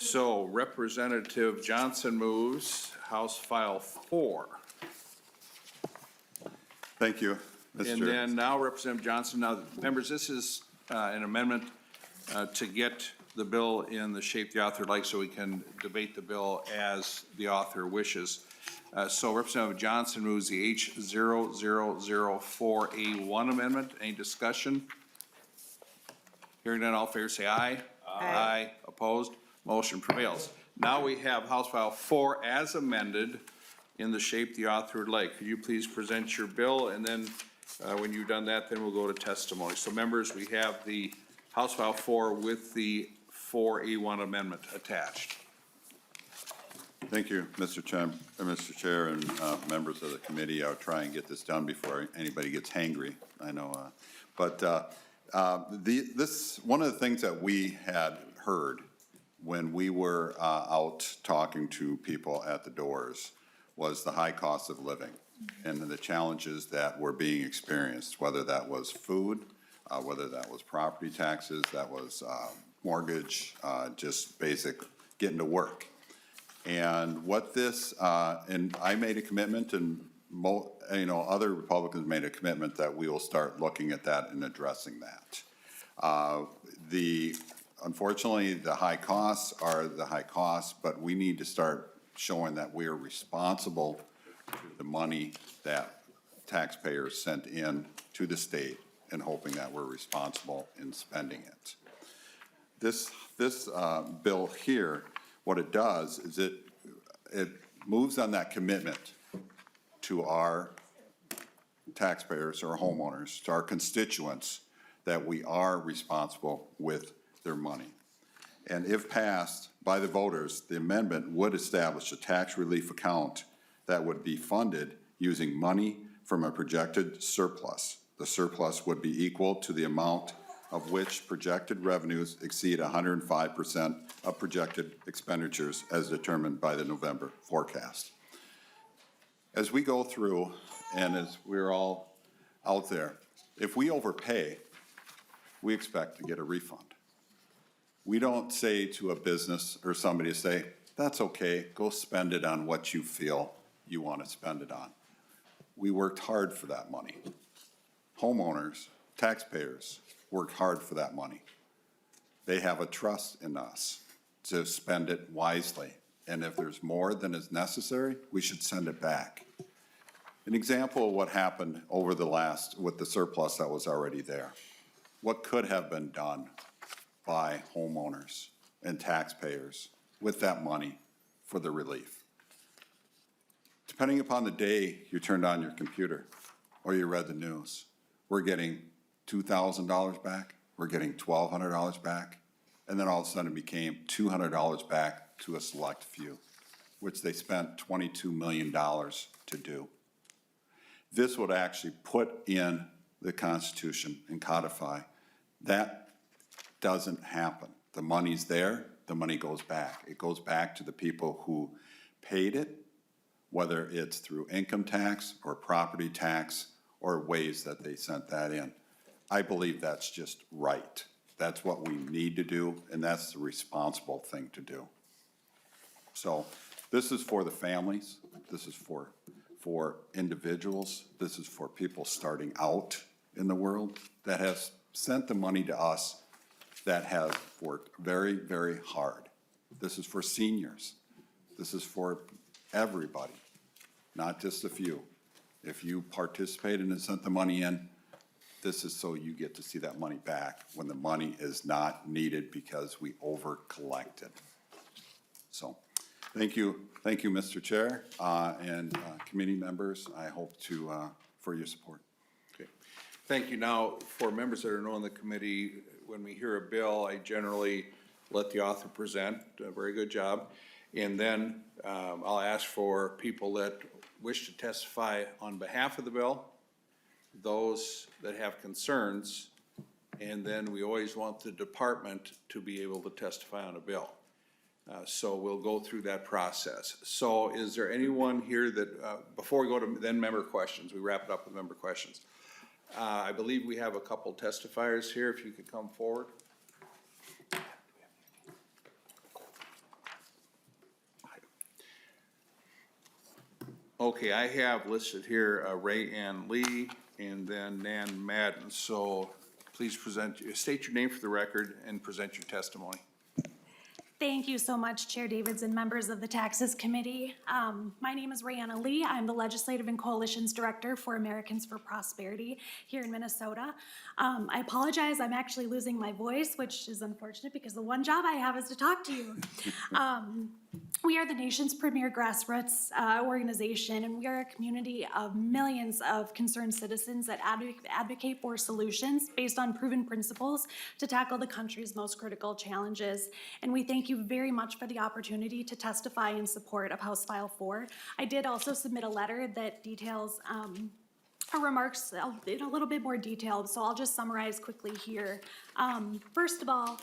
So Representative Johnson moves House File 4. Thank you, Mr. And Chair. then now Representative Johnson, now, members, this is an amendment to get the bill in the shape the author likes so we can debate the bill as the author wishes. So Representative Johnson moves the H0004A1 amendment. Any discussion? Hearing none, all in favor say aye. Aye. Opposed? Motion prevails. Now we have House File 4 as amended in the shape the author would like. Could you please present your bill, and then when you've done that, then we'll go to testimony. So members, we have the House File 4 with the 4A1 amendment attached. Thank you, Mr. Chair, and members of the committee. I'll try and get this done before anybody gets hangry. I know, this one of the things that we had heard when we were out talking to people at the doors was the high cost of living and the challenges that were being experienced, whether that was food, whether that was property taxes, that was mortgage, just basic getting to work. And what this, and I made a commitment, and other Republicans made a commitment that we will start looking at that and addressing that. Unfortunately, the high costs are the high costs, but we need to start showing that we are responsible for the money that taxpayers sent in to the state and hoping that we're responsible in spending it. This bill here, what it does is it moves on that commitment to our taxpayers or homeowners, to our constituents, that we are responsible with their money. And if passed by the voters, the amendment would establish a tax relief account that would be funded using money from a projected surplus. The surplus would be equal to the amount of which projected revenues exceed 105% of projected expenditures as determined by the November forecast. As we go through, and as we're all out there, if we overpay, we expect to get a refund. We don't say to a business or somebody to say, that's okay, go spend it on what you feel you want to spend it on. We worked hard for that money. Homeowners, taxpayers, worked hard for that money. They have a trust in us to spend it wisely. And if there's more than is necessary, we should send it back. An example of what happened over the last, with the surplus that was already there. What could have been done by homeowners and taxpayers with that money for the relief? Depending upon the day you turned on your computer or you read the news, we're getting $2,000 back, we're getting $1,200 back, and then all of a sudden it became $200 back to a select few, which they spent $22 million to do. This would actually put in the Constitution and codify. That doesn't happen. The money's there, the money goes back. It goes back to the people who paid it, whether it's through income tax or property tax or ways that they sent that in. I believe that's just right. That's what we need to do, and that's the responsible thing to do. So this is for the families. This is for individuals. This is for people starting out in the world that has sent the money to us, that have worked very, very hard. This is for seniors. This is for everybody, not just a few. If you participated and sent the money in, this is so you get to see that money back when the money is not needed because we over-collected. So thank you, Mr. Chair, and committee members. I hope for your support. Okay. Thank you. Now, for members that are new on the committee, when we hear a bill, I generally let the author present. A very good job. And then I'll ask for people that wish to testify on behalf of the bill, those that have concerns, and then we always want the department to be able to testify on a bill. So we'll go through that process. So is there anyone here that, before we go to then member questions, we wrap it up with member questions. I believe we have a couple testifiers here, if you could come forward. Okay, I have listed here Ray Ann Lee and then Nan Madden. So please state your name for the record and present your testimony. Thank you so much, Chair Davids and members of the Taxes Committee. My name is Rayanna Lee. I'm the Legislative and Coalitions Director for Americans for Prosperity here in Minnesota. I apologize, I'm actually losing my voice, which is unfortunate because the one job I have is to talk to you. We are the nation's premier grassroots organization, and we are a community of millions of concerned citizens that advocate for solutions based on proven principles to tackle the country's most critical challenges. And we thank you very much for the opportunity to testify in support of House File 4. I did also submit a letter that details our remarks in a little bit more detailed, so I'll just summarize quickly here. First of all,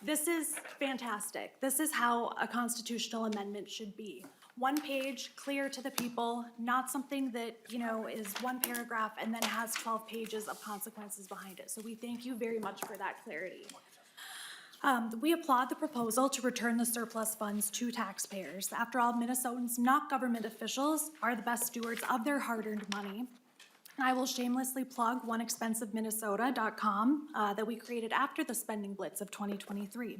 this is fantastic. This is how a constitutional amendment should be. One page, clear to the people, not something that, is one paragraph and then has 12 pages of consequences behind it. So we thank you very much for that clarity. We applaud the proposal to return the surplus funds to taxpayers. After all, Minnesotans, not government officials, are the best stewards of their hard-earned money. I will shamelessly plug oneexpensiveminnesota.com that we created after the spending blitz of 2023.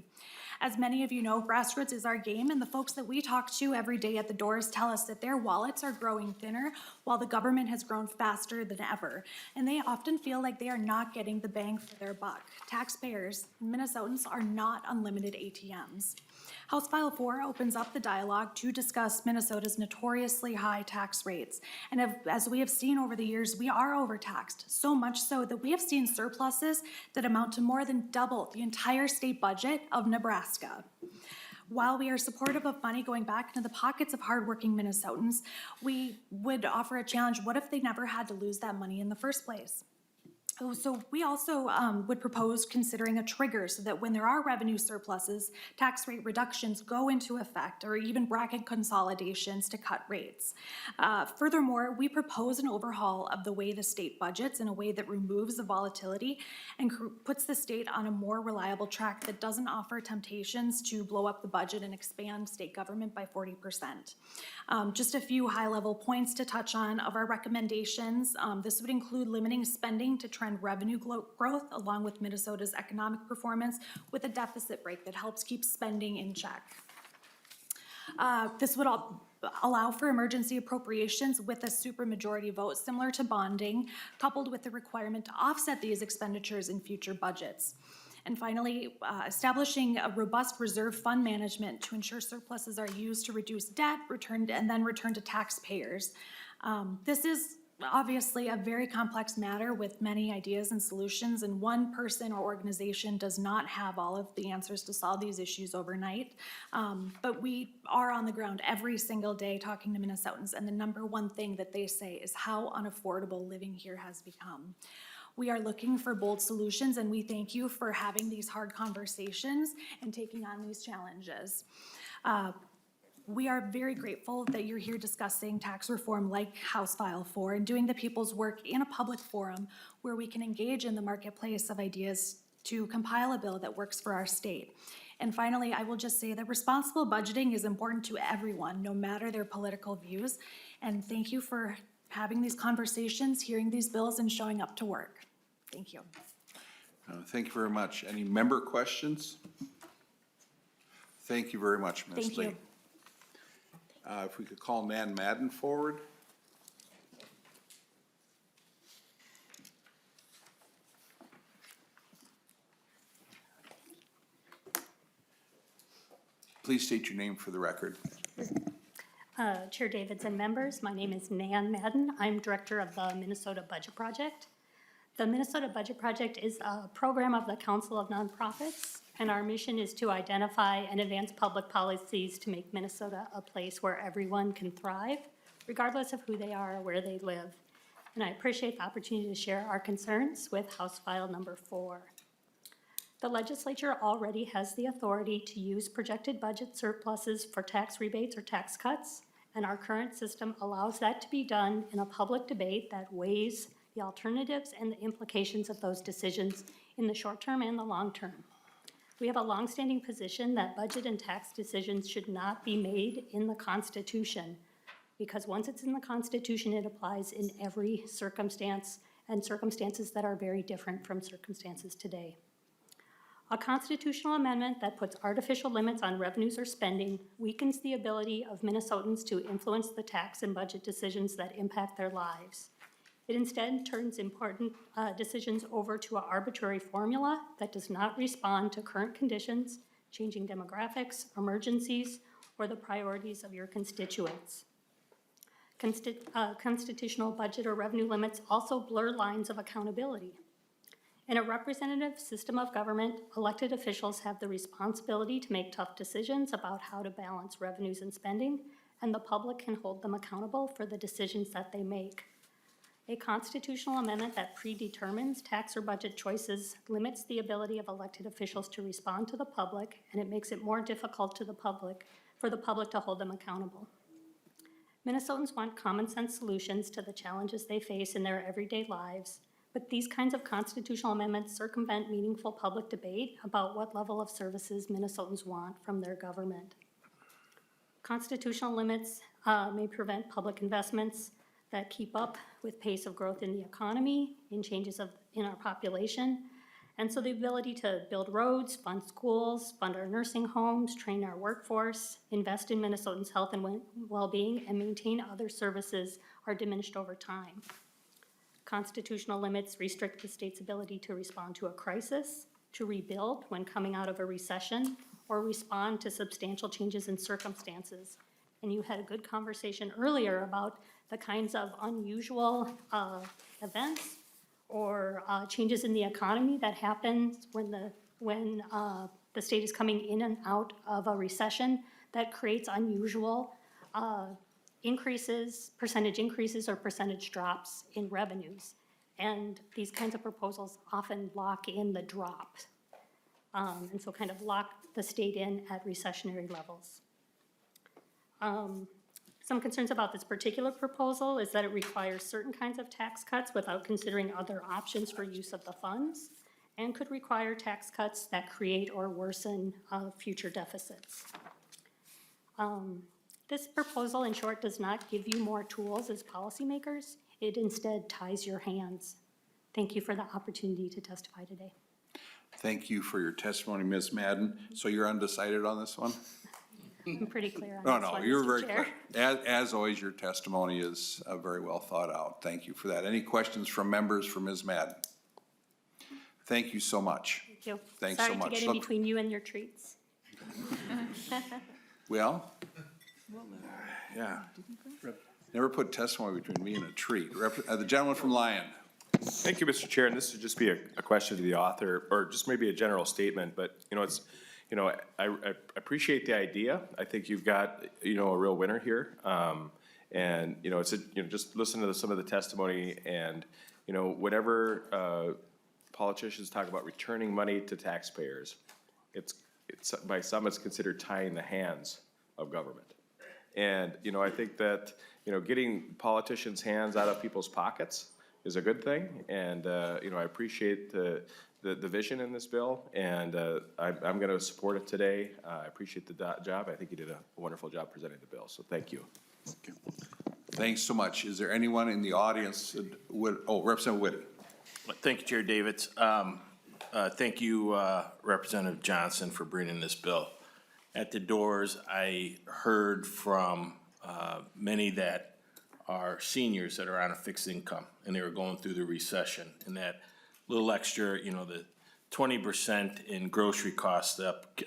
As many of you know, grassroots is our game, and the folks that we talk to every day at the doors tell us that their wallets are growing thinner while the government has grown faster than ever. And they often feel like they are not getting the bang for their buck. Taxpayers, Minnesotans, are not unlimited ATMs. House File 4 opens up the dialogue to discuss Minnesota's notoriously high tax rates. And as we have seen over the years, we are overtaxed, so much so that we have seen surpluses that amount to more than double the entire state budget of Nebraska. While we are supportive of money going back into the pockets of hardworking Minnesotans, we would offer a challenge. What if they never had to lose that money in the first place? So we also would propose considering a trigger so that when there are revenue surpluses, tax rate reductions go into effect, or even bracket consolidations to cut rates. Furthermore, we propose an overhaul of the way the state budgets in a way that removes the volatility and puts the state on a more reliable track that doesn't offer temptations to blow up the budget and expand state government by 40%. Just a few high-level points to touch on of our recommendations. This would include limiting spending to trend revenue growth along with Minnesota's economic performance with a deficit break that helps keep spending in check. This would allow for emergency appropriations with a supermajority vote similar to bonding, coupled with the requirement to offset these expenditures in future budgets. And finally, establishing a robust reserve fund management to ensure surpluses are used to reduce debt, and then return to taxpayers. This is obviously a very complex matter with many ideas and solutions, and one person or organization does not have all of the answers to solve these issues overnight. But we are on the ground every single day talking to Minnesotans, and the number one thing that they say is how unaffordable living here has become. We are looking for bold solutions, and we thank you for having these hard conversations and taking on these challenges. We are very grateful that you're here discussing tax reform like House File 4 and doing the people's work in a public forum where we can engage in the marketplace of ideas to compile a bill that works for our state. And finally, I will just say that responsible budgeting is important to everyone, no matter their political views. And thank you for having these conversations, hearing these bills, and showing up to work. Thank you. Thank you very much. Any member questions? Thank you very much, Ms. Lee. Thank you. If we could call Nan Madden forward. Please state your name for the record. Chair Davids and members, my name is Nan Madden. I'm director of the Minnesota Budget Project. The Minnesota Budget Project is a program of the Council of Nonprofits, and our mission is to identify and advance public policies to make Minnesota a place where everyone can thrive, regardless of who they are or where they live. And I appreciate the opportunity to share our concerns with House File number 4. The legislature already has the authority to use projected budget surpluses for tax rebates or tax cuts, and our current system allows that to be done in a public debate that weighs the alternatives and the implications of those decisions in the short term and the long term. We have a longstanding position that budget and tax decisions should not be made in the Constitution. because once it's in the Constitution, it applies in every circumstance, and circumstances that are very different from circumstances today. A constitutional amendment that puts artificial limits on revenues or spending weakens the ability of Minnesotans to influence the tax and budget decisions that impact their lives. It instead turns important decisions over to an arbitrary formula that does not respond to current conditions, changing demographics, emergencies, or the priorities of your constituents. Constitutional budget or revenue limits also blur lines of accountability. In a representative system of government, elected officials have the responsibility to make tough decisions about how to balance revenues and spending, and the public can hold them accountable for the decisions that they make. A constitutional amendment that predetermines tax or budget choices limits the ability of elected officials to respond to the public, and it makes it more difficult for the public to hold them accountable. Minnesotans want common sense solutions to the challenges they face in their everyday lives, but these kinds of constitutional amendments circumvent meaningful public debate about what level of services Minnesotans want from their government. Constitutional limits may prevent public investments that keep up with pace of growth in the economy, in changes in our population, and so the ability to build roads, fund schools, fund our nursing homes, train our workforce, invest in Minnesotans' health and well-being, and maintain other services are diminished over time. Constitutional limits restrict the state's ability to respond to a crisis, to rebuild when coming out of a recession, or respond to substantial changes in circumstances. And you had a good conversation earlier about the kinds of unusual events or changes in the economy that happen when the state is coming in and out of a recession that creates unusual percentage increases or percentage drops in revenues. And these kinds of proposals often lock in the drop. And so kind of lock the state in at recessionary levels. Some concerns about this particular proposal is that it requires certain kinds of tax cuts without considering other options for use of the funds, and could require tax cuts that create or worsen future deficits. This proposal, in short, does not give you more tools as policymakers. It instead ties your hands. Thank you for the opportunity to testify today. Thank you for your testimony, Ms. Madden. So you're undecided on this one? I'm pretty clear on this one, You're Mr. very Chair. clear. As always, your testimony is very well thought out. Thank you for that. Any questions from members for Ms. Madden? Thank you so much. Thank you. Thanks so much. Sorry to get in between you and your treats. Well, yeah. Never put testimony between me and a treat. The gentleman from Lyon. Thank you, Mr. Chair, and this would just be a question to the author, or just maybe a general statement, but, I appreciate the idea. I think you've got, a real winner here. And, just listen to some of the testimony and, whenever politicians talk about returning money to taxpayers, it's by some, it's considered tying the hands of government. And, I think that, getting politicians' hands out of people's pockets is a good thing. And, I appreciate the vision in this bill, and I'm going to support it today. I appreciate the job. I think you did a wonderful job presenting the bill, so thank you. Thanks so much. Is there anyone in the audience that would, Representative Whitty? Thank you, Chair Davids. Thank you, Representative Johnson, for bringing this bill. At the doors, I heard from many that are seniors that are on a fixed income, and they were going through the recession, and that little extra, the 20% in grocery costs up,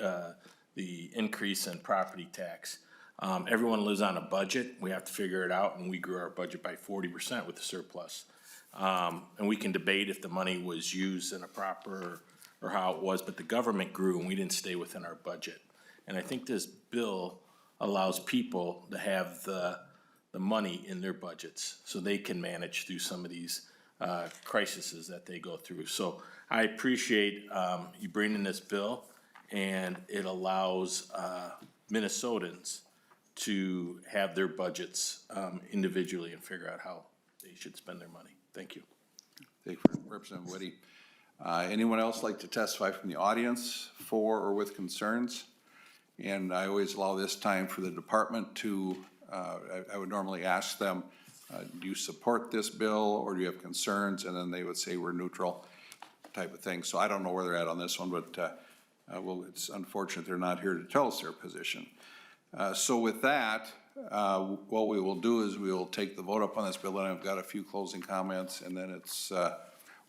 the increase in property tax. Everyone lives on a budget. We have to figure it out, and we grew our budget by 40% with the surplus. And we can debate if the money was used in a proper or how it was, but the government grew and we didn't stay within our budget. And I think this bill allows people to have the money in their budgets so they can manage through some of these crises that they go through. So I appreciate you bringing this bill, and it allows Minnesotans to have their budgets individually and figure out how they should spend their money. Thank you. Thank you, Representative Whitty. Anyone else like to testify from the audience for or with concerns? And I always allow this time for the department to I would normally ask them, do you support this bill or do you have concerns? And then they would say we're neutral type of thing. So I don't know where they're at on this one, but well, it's unfortunate they're not here to tell us their position. So with that, what we will do is we will take the vote up on this bill, and I've got a few closing comments, and then it's,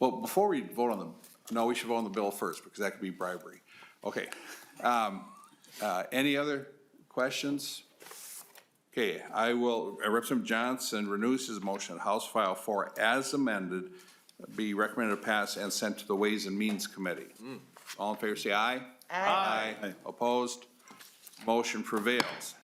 well, before we vote on no, we should vote on the bill first, because that could be bribery. Okay. Any other questions? Okay, I will, Representative Johnson renews his motion, House File 4 as amended, be recommended to pass and sent to the Ways and Means Committee. All in favor say aye. Aye. Opposed? Motion prevails.